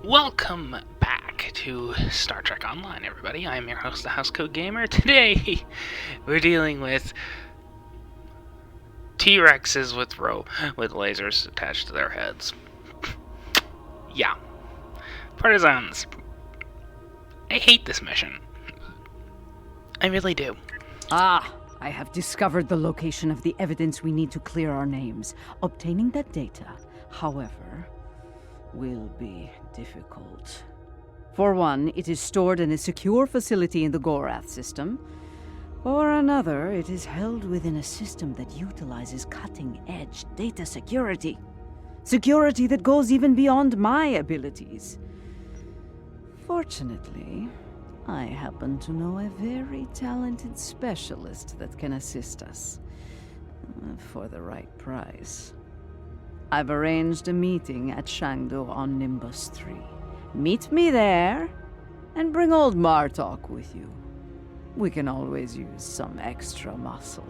Welcome back to Star Trek Online, everybody. I am your host, the Housecoat Gamer. Today, we're dealing with T-Rexes with lasers attached to their heads. Yeah. Partisans. I hate this mission. I really do. I have discovered the location of the evidence we need to clear our names. Obtaining that data, however, will be difficult. For one, it is stored in a secure facility in the Gorath system. For another, it is held within a system that utilizes cutting-edge data security. Security that goes even beyond my abilities. Fortunately, I happen to know a very talented specialist that can assist us. For the right price. I've arranged a meeting at Shangdu on Nimbus 3. Meet me there, and bring old Martok with you. We can always use some extra muscle.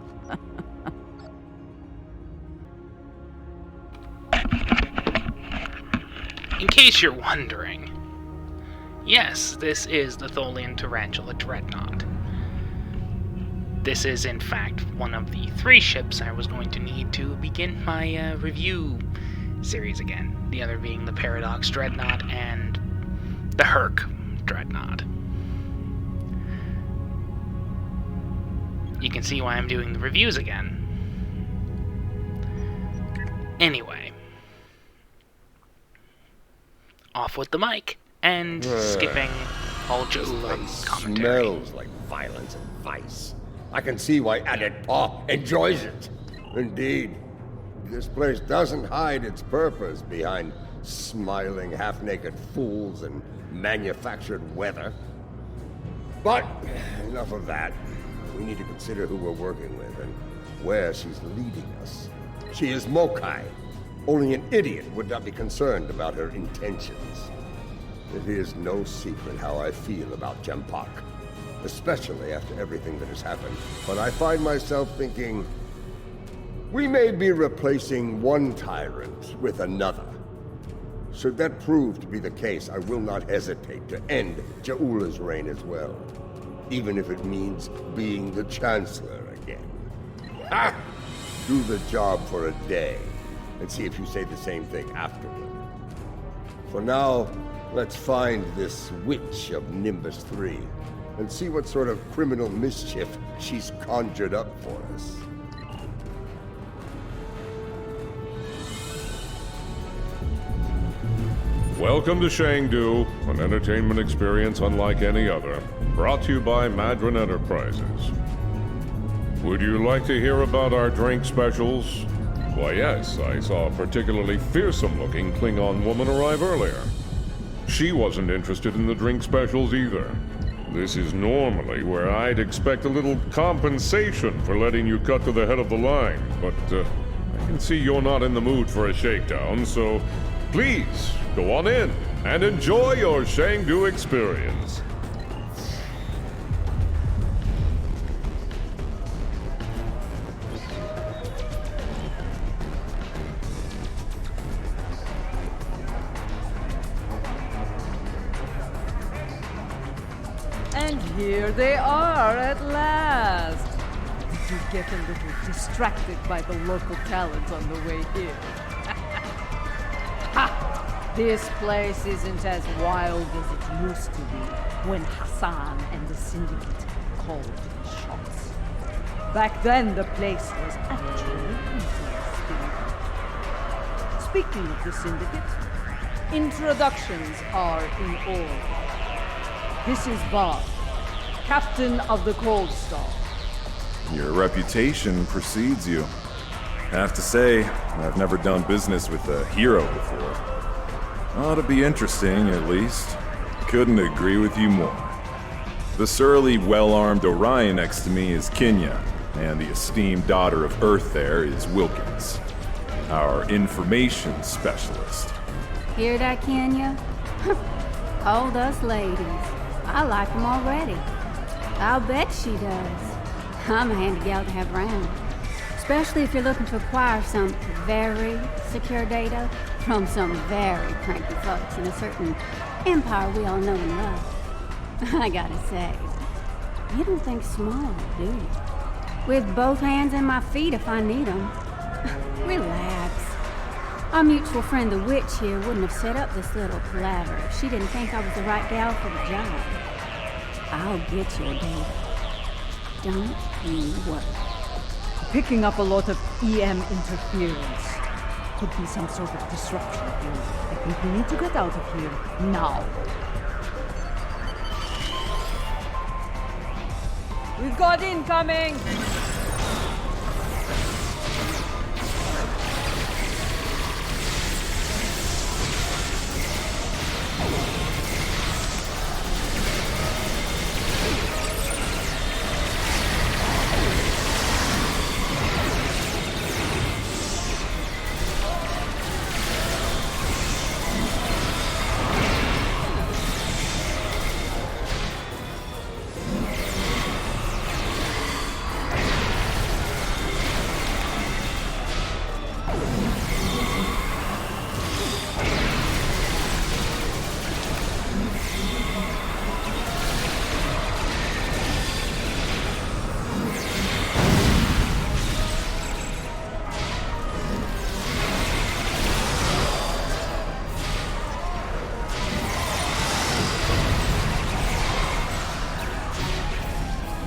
In case you're wondering, yes, this is the Tholian Tarantula Dreadnought. This is, in fact, one of the 3 ships I was going to need to begin my review series again. The other being the Paradox Dreadnought and the Herc Dreadnought. You can see why I'm doing the reviews again. Anyway. Off with the mic, and skipping all Ja'ula commentary. Smells like violence and vice. I can see why Added Paw enjoys it. Indeed, this place doesn't hide its purpose behind smiling half-naked fools and manufactured weather. But enough of that. We need to consider who we're working with and where she's leading us. She is Mokai. Only an idiot would not be concerned about her intentions. It is no secret how I feel about Jem'hadar, especially after everything that has happened. But I find myself thinking, we may be replacing one tyrant with another. Should that prove to be the case, I will not hesitate to end Ja'ula's reign as well, even if it means being the Chancellor again. Ha! Do the job for a day, and see if you say the same thing afterward. For now, let's find this witch of Nimbus 3, and see what sort of criminal mischief she's conjured up for us. Welcome to Shangdu, an entertainment experience unlike any other, brought to you by Madron Enterprises. Would you like to hear about our drink specials? Why yes, I saw a particularly fearsome-looking Klingon woman arrive earlier. She wasn't interested in the drink specials either. This is normally where I'd expect a little compensation for letting you cut to the head of the line, but I can see you're not in the mood for a shakedown, so please, go on in and enjoy your Shangdu experience. And here they are at last. Did you get a little distracted by the local talent on the way here? Ha! This place isn't as wild as it used to be when Hassan and the Syndicate called the shots. Back then, the place was actually easier. Speaking of the Syndicate, introductions are in order. This is Bob, Captain of the Cold Star. Your reputation precedes you. I have to say, I've never done business with a hero before. Ought to be interesting, at least. Couldn't agree with you more. The surly, well-armed Orion next to me is Kenya, and the esteemed daughter of Earth there is Wilkins, our information specialist. Hear that, Kenya? Called us ladies. I like them already. I'll bet she does. I'm a handy gal to have around. Especially if you're looking to acquire some very secure data from some very cranky folks in a certain empire we all know and love. I gotta say, you don't think small, do you? With both hands and my feet if I need them. Relax. Our mutual friend the witch here wouldn't have set up this little palaver if she didn't think I was the right gal for the job. I'll get your data. Don't you worry. Picking up a lot of EM interference. Could be some sort of disruption here. I think we need to get out of here now. We've got incoming!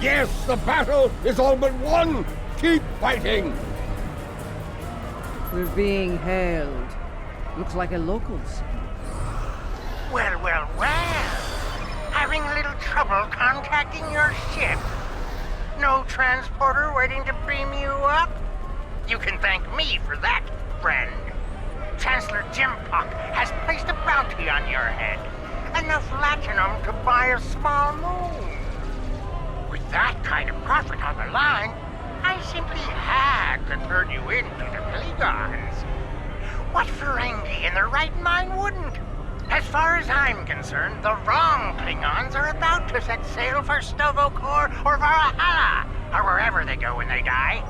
Yes, the battle is all but won! Keep fighting! We're being hailed. Looks like a locals. Well, well, well. Having a little trouble contacting your ship. No transporter waiting to beam you up? You can thank me for that, friend. Chancellor Jem'hadar has placed a bounty on your head. Enough latinum to buy a small moon. With that kind of profit on the line, I simply had to turn you in to the Klingons. What Ferengi in their right mind wouldn't? As far as I'm concerned, the wrong Klingons are about to set sail for Stovokor or Valhalla, or wherever they go when they die.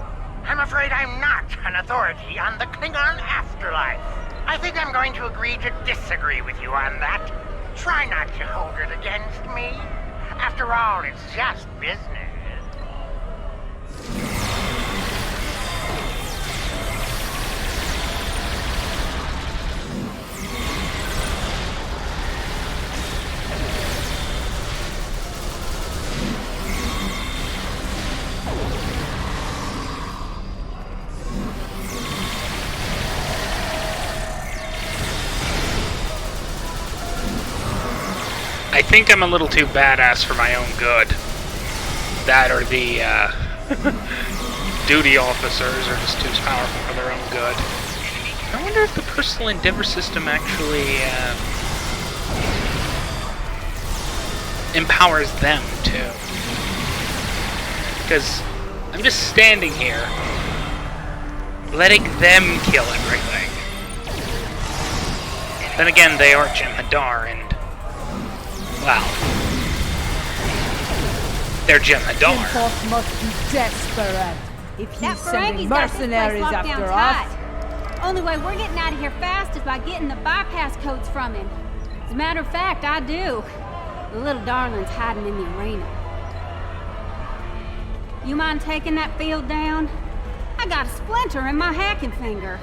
I'm afraid I'm not an authority on the Klingon afterlife. I think I'm going to agree to disagree with you on that. Try not to hold it against me. After all, it's just business. I think I'm a little too badass for my own good. That or the duty officers are just too powerful for their own good. I wonder if the personal endeavor system actually empowers them too. Because I'm just standing here, letting them kill everything. Then again, they are Jem'hadar, and wow. They're Jem'hadar. Impulse must be desperate if he's That sending Ferengi's got this place mercenaries locked after down us. tight. Only way we're getting out of here fast is by getting the bypass codes from him. As a matter of fact, I do. The little darling's hiding in the arena. You mind taking that field down? I got a splinter in my hacking finger.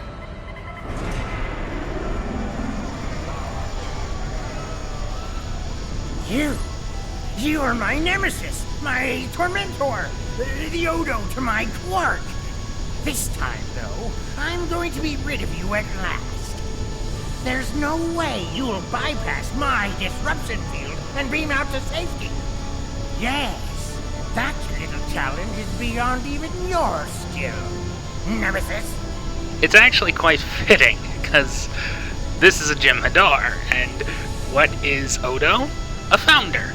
You are my nemesis, my tormentor, the Odo to my Quark. This time, though, I'm going to be rid of you at last. There's no way you'll bypass my disruption field and beam out to safety. Yes, that little challenge is beyond even your skill, Nemesis. It's actually quite fitting, because this is a Jem'hadar, and what is Odo? A founder.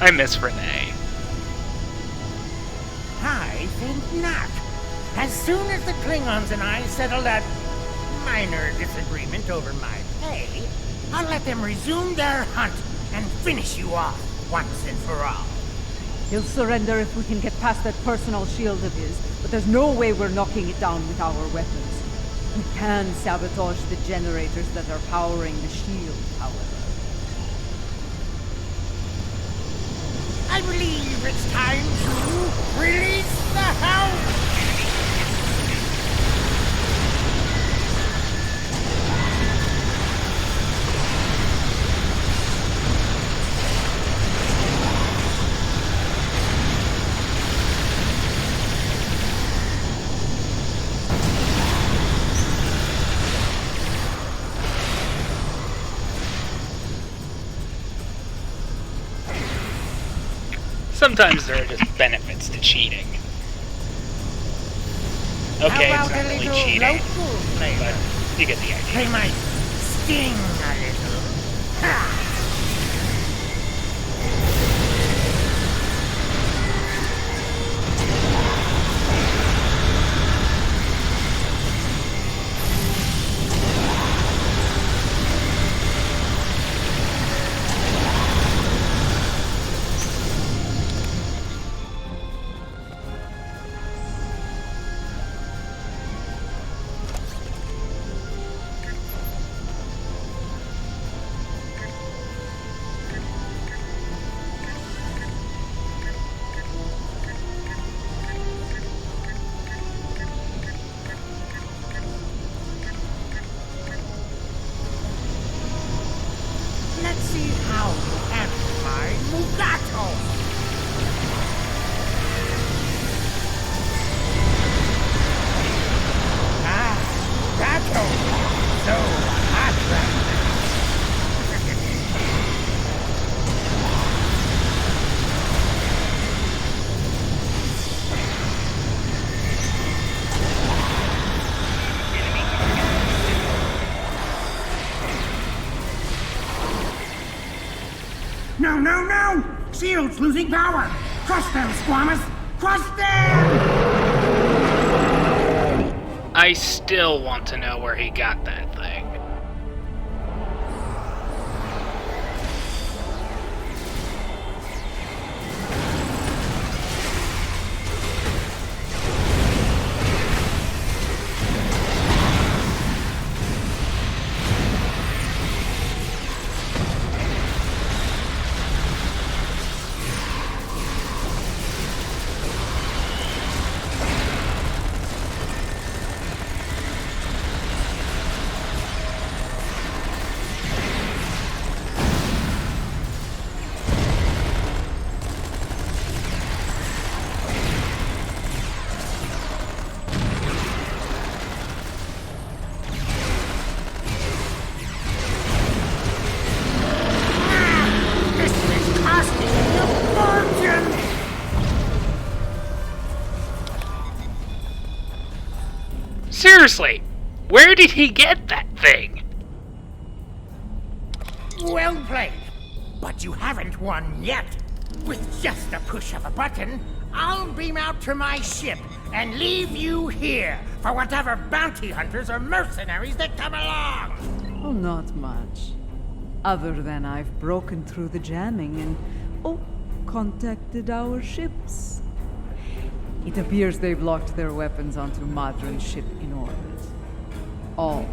I miss Renee. I think not. As soon as the Klingons and I settle that minor disagreement over my pay, I'll let them resume their hunt and finish you off once and for all. He'll surrender if we can get past that personal shield of his, but there's no way we're knocking it down with our weapons. We can sabotage the generators that are powering the shield, however. I believe it's time to release the house! Sometimes there are just benefits to cheating. Okay, How it's about not a really little cheating, local flavor? but you get the idea. They might sting a little. Ha! Let's see how you handle my Mugato! Ah, Mugato! So hot right No, no, no! Shield's losing power! Crush them, Squamous! Crush them! I still want to know where he got that thing. This is costing me a fortune! Seriously, where did he get that thing? Well played. But you haven't won yet. With just a push of a button, I'll beam out to my ship and leave you here for whatever bounty hunters or mercenaries that come along. Oh, not much. Other than I've broken through the jamming and, contacted our ships. It appears they've locked their weapons onto Madron's ship in orbit. All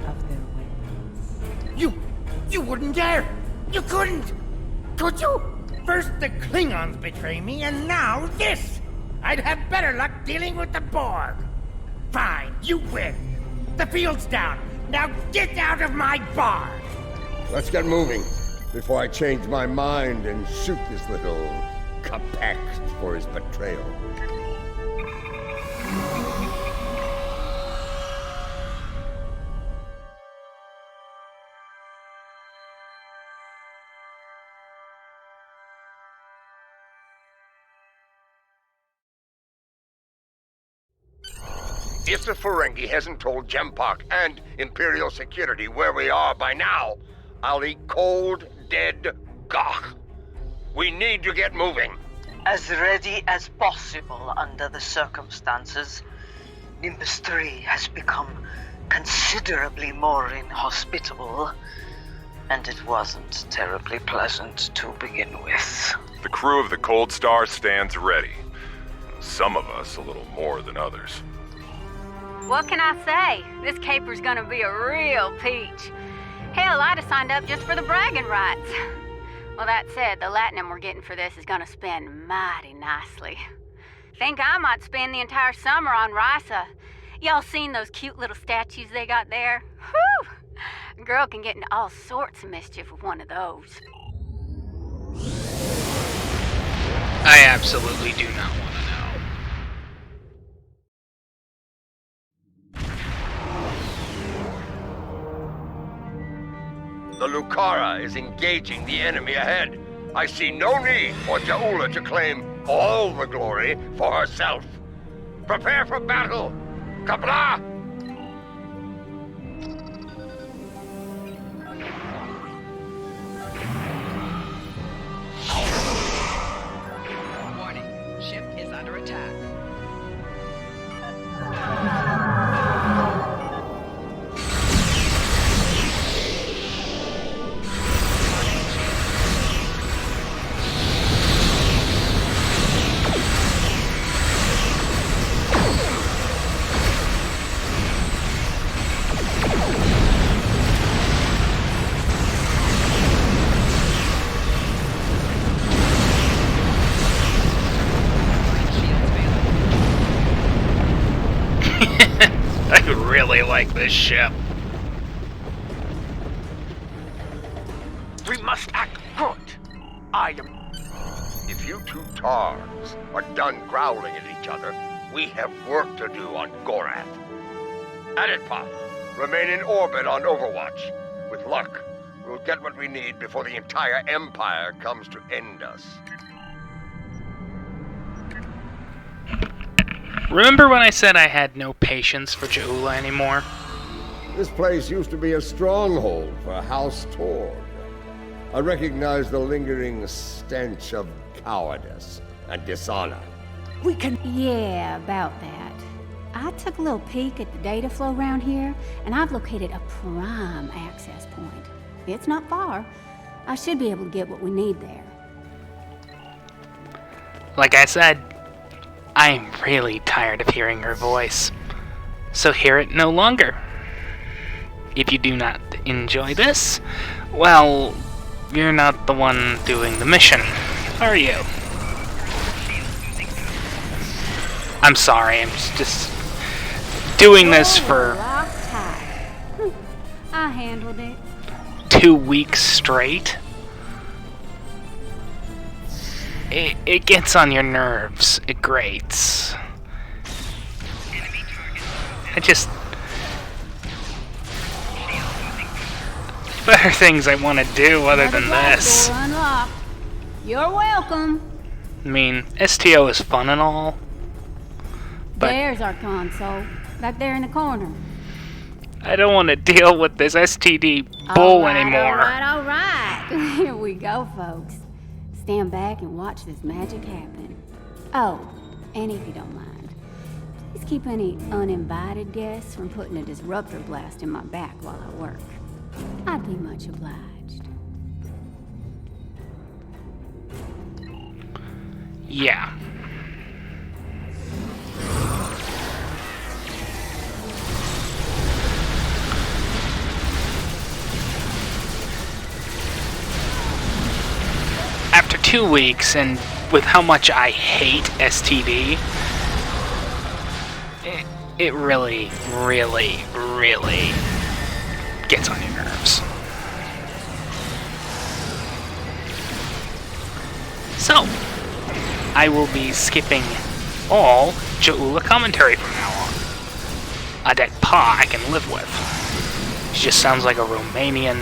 of their weapons. You wouldn't dare! You couldn't! Could you? First the Klingons betray me, and now this! I'd have better luck dealing with the Borg. Fine, you win. The field's down. Now get out of my bar! Let's get moving before I change my mind and shoot this little Capex for his betrayal. If the Ferengi hasn't told Jem'hadar and Imperial Security where we are by now, I'll eat cold, dead gagh. We need to get moving. As ready as possible under the circumstances. Nimbus 3 has become considerably more inhospitable, and it wasn't terribly pleasant to begin with. The crew of the Cold Star stands ready. Some of us a little more than others. What can I say? This caper's gonna be a real peach. Hell, I'd have signed up just for the bragging rights. Well, that said, the latinum we're getting for this is gonna spend mighty nicely. Think I might spend the entire summer on Risa. Y'all seen those cute little statues they got there? Whew! A girl can get into all sorts of mischief with one of those. I absolutely do not want to know. The Lucara is engaging the enemy ahead. I see no need for Ja'ula to claim all the glory for herself. Prepare for battle! Kabla! Warning, ship is under attack. I really like this ship. We must act good. I am... If you two Tars are done growling at each other, we have work to do on Gorath. Aditpa, remain in orbit on Overwatch. With luck, we'll get what we need before the entire Empire comes to end us. Remember when I said I had no patience for Ja'ula anymore? This place used to be a stronghold for House Torg. I recognize the lingering stench of cowardice and dishonor. We can... Yeah, about that. I took a little peek at the data flow around here, and I've located a prime access point. It's not far. I should be able to get what we need there. Like I said, I'm really tired of hearing her voice, so hear it no longer. If you do not enjoy this, well, you're not the one doing the mission, are you? I'm sorry, I'm just doing this for I handled it. 2 weeks straight. It gets on your nerves. It grates. Better things I want to do other than this. Door unlocked. You're welcome. I mean, STO is fun and all, but There's our console, back there in the corner. I don't want to deal with this STD bull anymore. All right. Here we go, folks. Stand back and watch this magic happen. Oh, and if you don't mind, please keep any uninvited guests from putting a disruptor blast in my back while I work. I'd be much obliged. Yeah. After 2 weeks, and with how much I hate STD, it really, really, really gets on your nerves. So, I will be skipping all Ja'ula commentary from now on. Adetpa I can live with. She just sounds like a Romanian,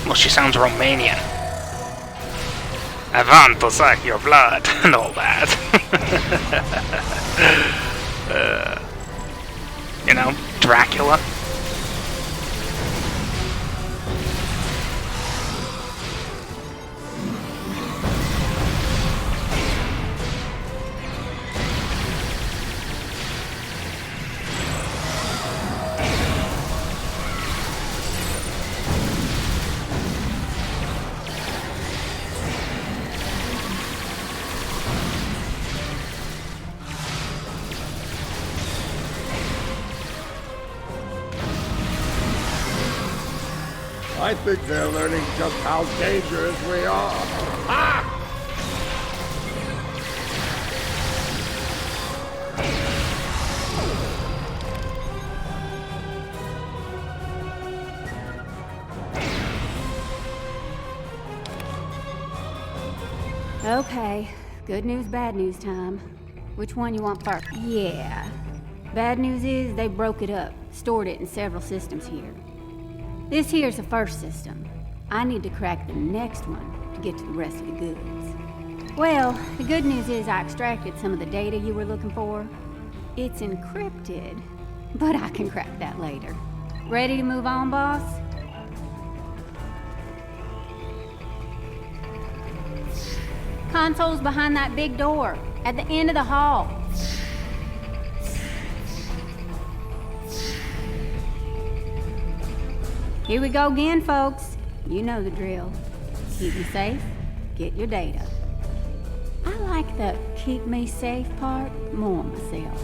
well, she sounds Romanian. I want to suck your blood and all that. You know, Dracula. I think they're learning just how dangerous we are. Ah! Okay, good news, bad news time. Which one you want first? Yeah. Bad news is they broke it up, stored it in several systems here. This here's the first system. I need to crack the next one to get to the rest of the goods. Well, the good news is I extracted some of the data you were looking for. It's encrypted, but I can crack that later. Ready to move on, boss? Console's behind that big door, at the end of the hall. Here we go again, folks. You know the drill. Keep me safe, get your data. I like the keep me safe part more myself.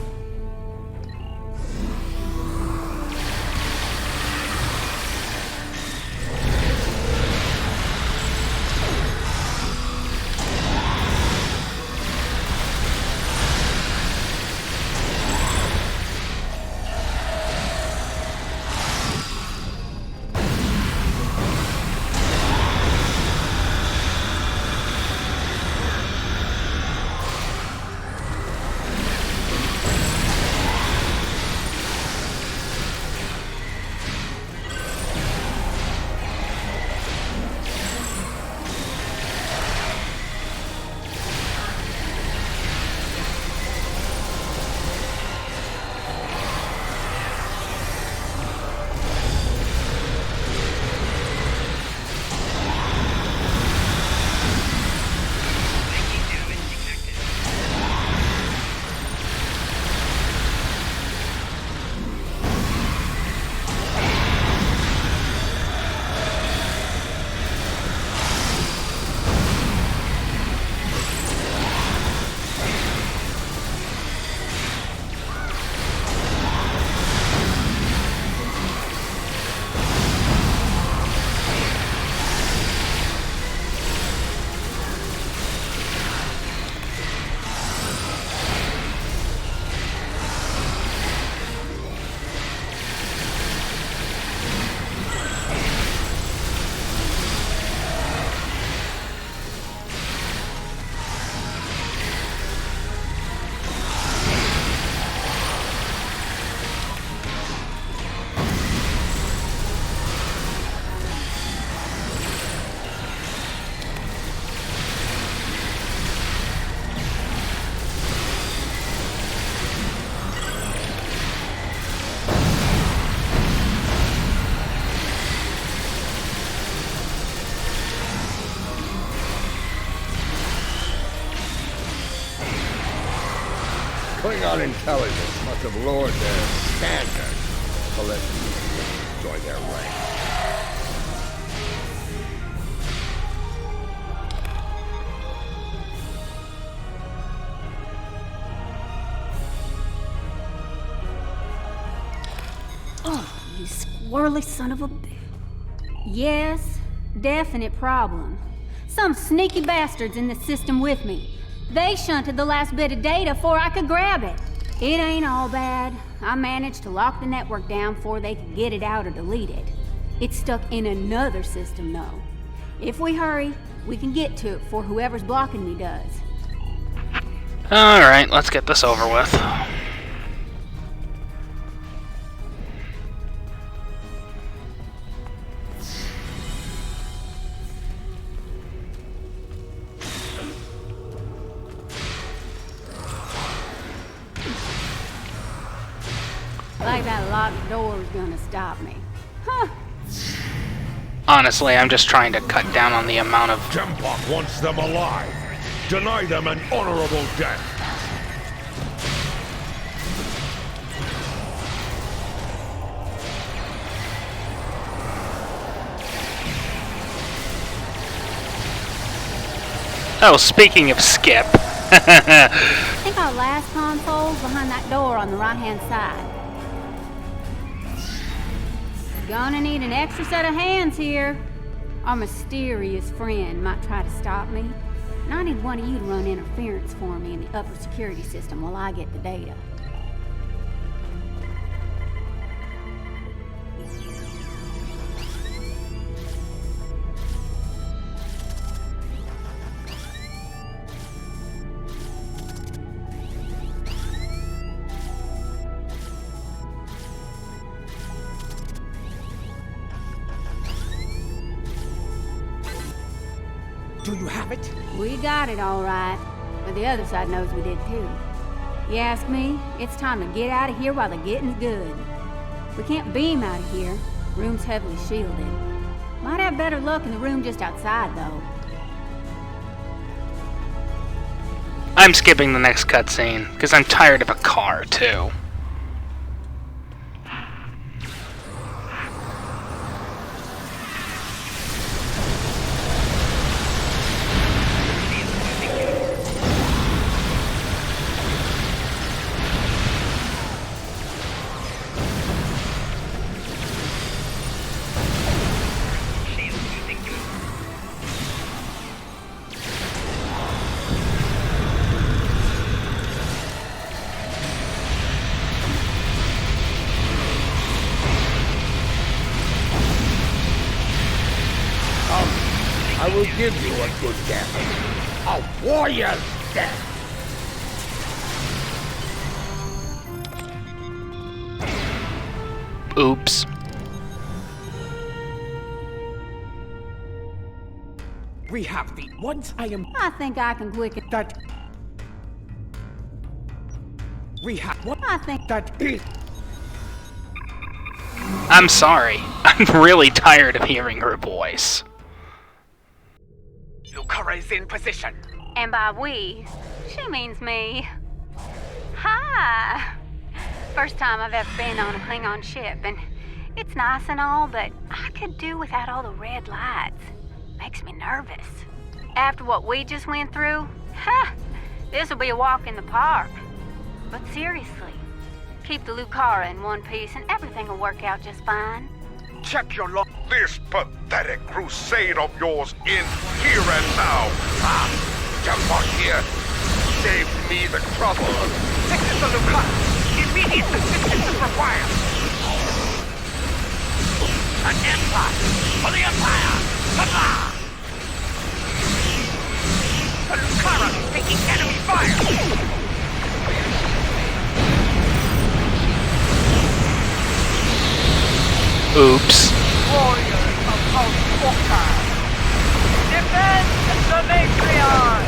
Klingon intelligence must have lowered their standards to let you join their ranks. Oh, you squirrely son of a bitch. Yes, definite problem. Some sneaky bastards in the system with me. They shunted the last bit of data before I could grab it. It ain't all bad. I managed to lock the network down before they could get it out or delete it. It's stuck in another system, though. If we hurry, we can get to it before whoever's blocking me does. Alright, let's get this over with. Like that locked door's gonna stop me. Huh. Honestly, I'm just trying to cut down on the amount of... Jem'hadar wants them alive. Deny them an honorable death. Oh, speaking of Skip. I think our last console's behind that door on the right-hand side. Gonna need an extra set of hands here. Our mysterious friend might try to stop me. And I need one of you to run interference for me in the upper security system while I get the data. Do you have it? We got it all right, but the other side knows we did too. You ask me, it's time to get out of here while the getting's good. We can't beam out of here. Room's heavily shielded. Might have better luck in the room just outside, though. I'm skipping the next cutscene, because I'm tired of a car, too. I will give you a good death. A warrior's death. Oops. We have the once I am I think I can quicken that. We have what I think that is. I'm sorry. I'm really tired of hearing her voice. Lucara is in position. And by we, she means me. Hi! First time I've ever been on a Klingon ship, and it's nice and all, but I could do without all the red lights. Makes me nervous. After what we just went through, this'll be a walk in the park. But seriously, keep the Lucara in one piece and everything will work out just fine. Check your luck. This pathetic crusade of yours ends here and now. Jem'hadar here saved me the trouble. This is the Lucara. Immediate assistance is required. An Empire for the Empire! Huzzah! The Lucara is taking enemy fire. Oops. Warriors of Housecoat. Defend the Matriarch!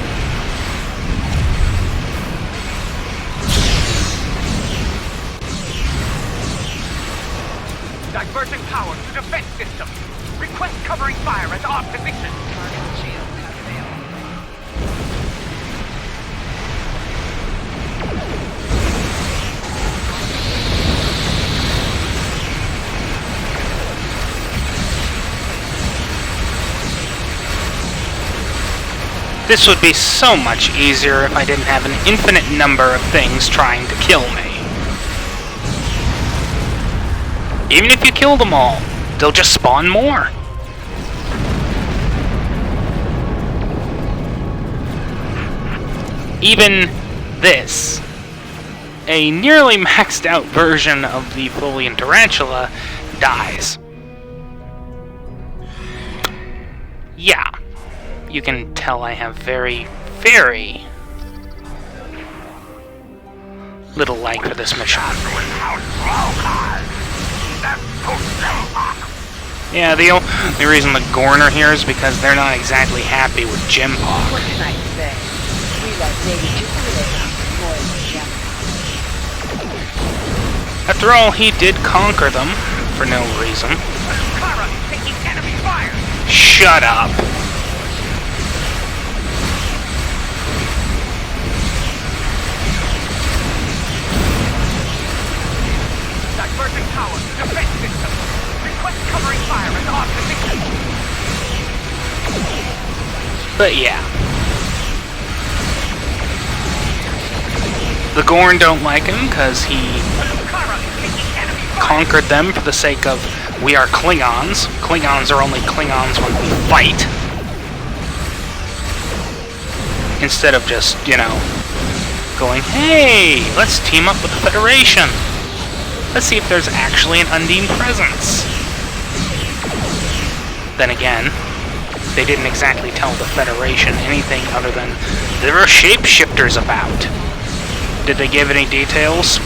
Diverting power to defense system. Request covering fire at our position. Target shield has failed. This would be so much easier if I didn't have an infinite number of things trying to kill me. Even if you kill them all, they'll just spawn more. Even this, a nearly maxed out version of the Tholian Tarantula, dies. Yeah, you can tell I have very, very little like for this mission. Yeah, the only reason the Gorn are here is because they're not exactly happy with Jem'hadar. What can I say? We like Lady Jupiter more than Jem'hadar. After all, he did conquer them for no reason. Lucara is taking enemy fire. Shut up. Diverting power to defense system. Request covering fire at our position. But yeah. The Gorn don't like him because he Lucara is taking enemy fire. conquered them for the sake of We are Klingons. Klingons are only Klingons when we fight. Instead of just, you know, going, hey, let's team up with the Federation. Let's see if there's actually an Undine presence. Then again, they didn't exactly tell the Federation anything other than there are shapeshifters about. Did they give any details?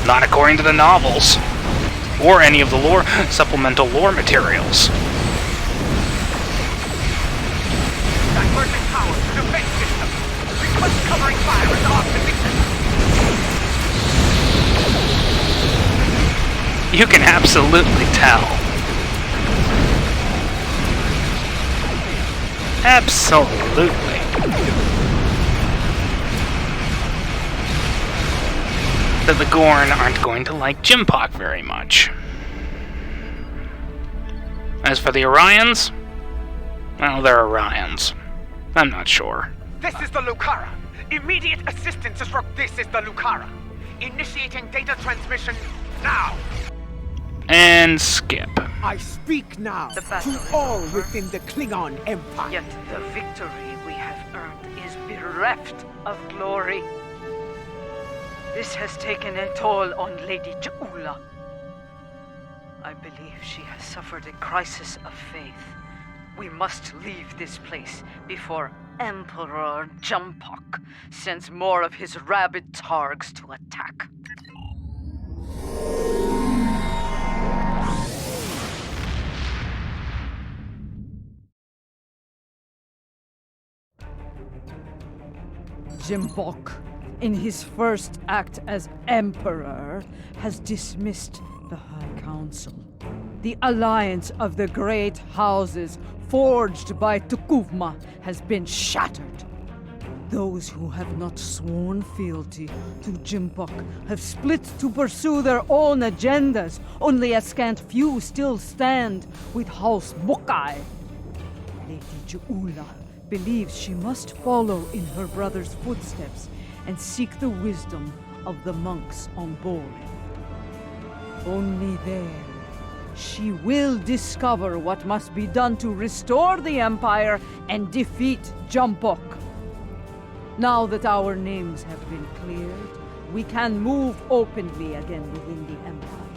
Not according to the novels. Or any of the supplemental lore materials. Divergent power to defense system. Request covering fire in our position. You can absolutely tell. Absolutely. That the Gorn aren't going to like Jem'hadar very much. As for the Orions, well, they're Orions. I'm not sure. This is the Lucara. Immediate assistance is This is the Lucara. Initiating data transmission now. And skip. I speak now The battle to is all over. within the Klingon Empire. Yet the victory we have earned is bereft of glory. This has taken a toll on Lady Ja'ula. I believe she has suffered a crisis of faith. We must leave this place before Emperor Jem'hadar sends more of his rabid targs to attack. Jem'hadar, in his first act as Emperor, has dismissed the High Council. The alliance of the great houses forged by Tukuvma has been shattered. Those who have not sworn fealty to Jem'hadar have split to pursue their own agendas. Only a scant few still stand with House Mokai. Lady Ja'ula believes she must follow in her brother's footsteps and seek the wisdom of the monks on Borin. Only there, she will discover what must be done to restore the Empire and defeat Jem'hadar. Now that our names have been cleared, we can move openly again within the Empire.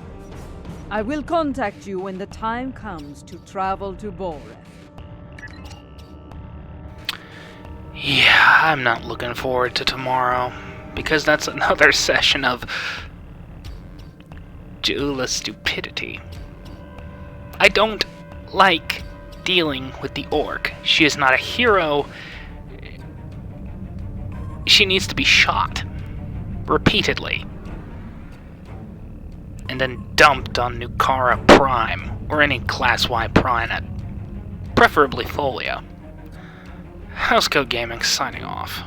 I will contact you when the time comes to travel to Borin. Yeah, I'm not looking forward to tomorrow, because that's another session of Ja'ula's stupidity. I don't like dealing with the Orc. She is not a hero. She needs to be shot repeatedly and then dumped on Nukara Prime, or any Class Y planet, preferably Tholia. Housecoat Gaming signing off.